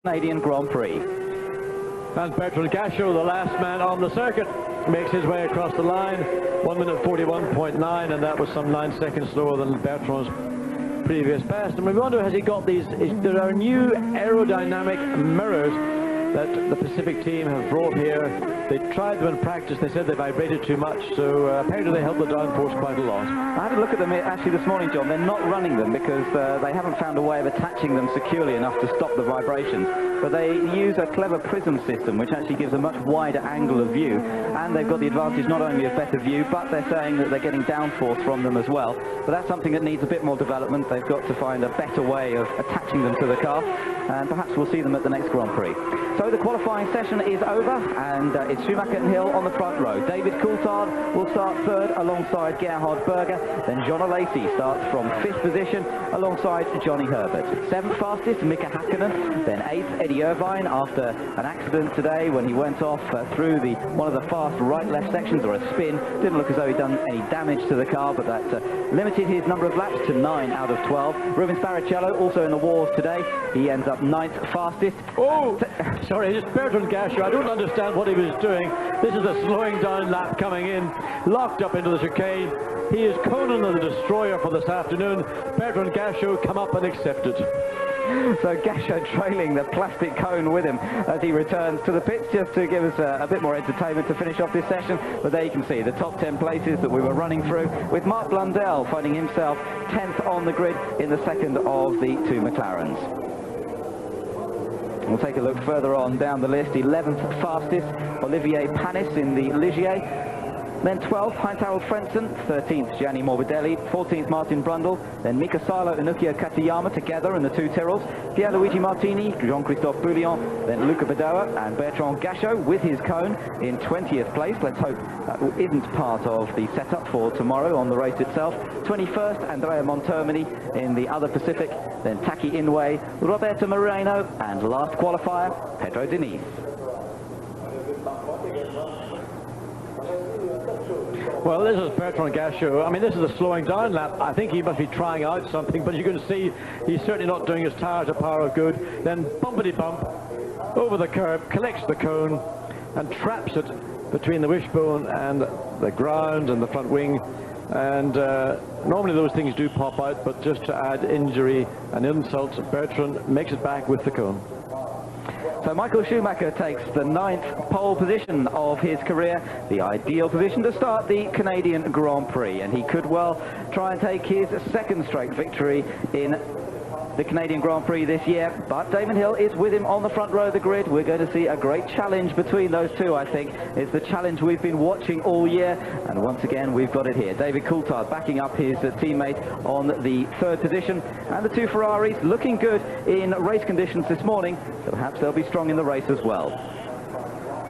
Canadian Grand Prix. And Bertrand Gachot, the last man on the circuit, makes his way across the line. 1 minute 41.9, and that was some 9 seconds slower than Bertrand's previous best. And we wonder, has he got these? There are new aerodynamic mirrors that the Pacific team have brought here. They tried them in practice. They said they vibrated too much, so apparently they helped the downforce quite a lot. I had a look at them actually this morning, John. They're not running them because they haven't found a way of attaching them securely enough to stop the vibrations. But they use a clever prism system which actually gives a much wider angle of view, and they've got the advantage not only of better view, but they're saying that they're getting downforce from them as well. But that's something that needs a bit more development. They've got to find a better way of attaching them to the car, and perhaps we'll see them at the next Grand Prix. So the qualifying session is over, and it's Schumacher and Hill on the front row. David Coulthard will start third alongside Gerhard Berger. Then John O'Lacey starts from 5th position alongside Johnny Herbert. 7th fastest, Mika Hakkinen. Then 8th, Eddie Irvine, after an accident today when he went off through one of the fast right-left sections, or a spin. Didn't look as though he'd done any damage to the car, but that limited his number of laps to 9 out of 12. Rubens Barrichello also in the wars today. He ends up 9th fastest. Oh, sorry, it's Bertrand Gachot. I don't understand what he was doing. This is a slowing down lap coming in, locked up into the chicane. He is Conan the Destroyer for this afternoon. Bertrand Gachot come up and accept it. So Gachot trailing the plastic cone with him as he returns to the pits, just to give us a bit more entertainment to finish off this session. But there you can see the top 10 places that we were running through, with Mark Blundell finding himself 10th on the grid in the second of the 2 McLarens. We'll take a look further on down the list. 11th fastest, Olivier Panis in the Ligier. Then 12th, Heinz-Harald Frentzen. 13th, Gianni Morbidelli. 14th, Martin Brundle. Then Mika Salo and Ukio Katayama together in the 2 Tyrrells. Pierluigi Martini, Jean-Christophe Bouillon. Then Luca Badoa and Bertrand Gachot with his cone in 20th place. Let's hope that isn't part of the setup for tomorrow on the race itself. 21st, Andrea Montermini in the other Pacific. Then Taki Inoue, Roberto Moreno, and last qualifier, Pedro Diniz. Well, this is Bertrand Gachot. I mean, this is a slowing down lap. I think he must be trying out something, but you can see he's certainly not doing his tires a power of good. Then bumpity bump over the curb, collects the cone and traps it between the wishbone and the ground and the front wing. And normally those things do pop out, but just to add injury and insult, Bertrand makes it back with the cone. So Michael Schumacher takes the 9th pole position of his career, the ideal position to start the Canadian Grand Prix, and he could well try and take his 2nd straight victory in the Canadian Grand Prix this year. But Damon Hill is with him on the front row of the grid. We're going to see a great challenge between those two, I think. It's the challenge we've been watching all year, and once again we've got it here. David Coulthard backing up his teammate on the 3rd position, and the 2 Ferraris looking good in race conditions this morning, so perhaps they'll be strong in the race as well.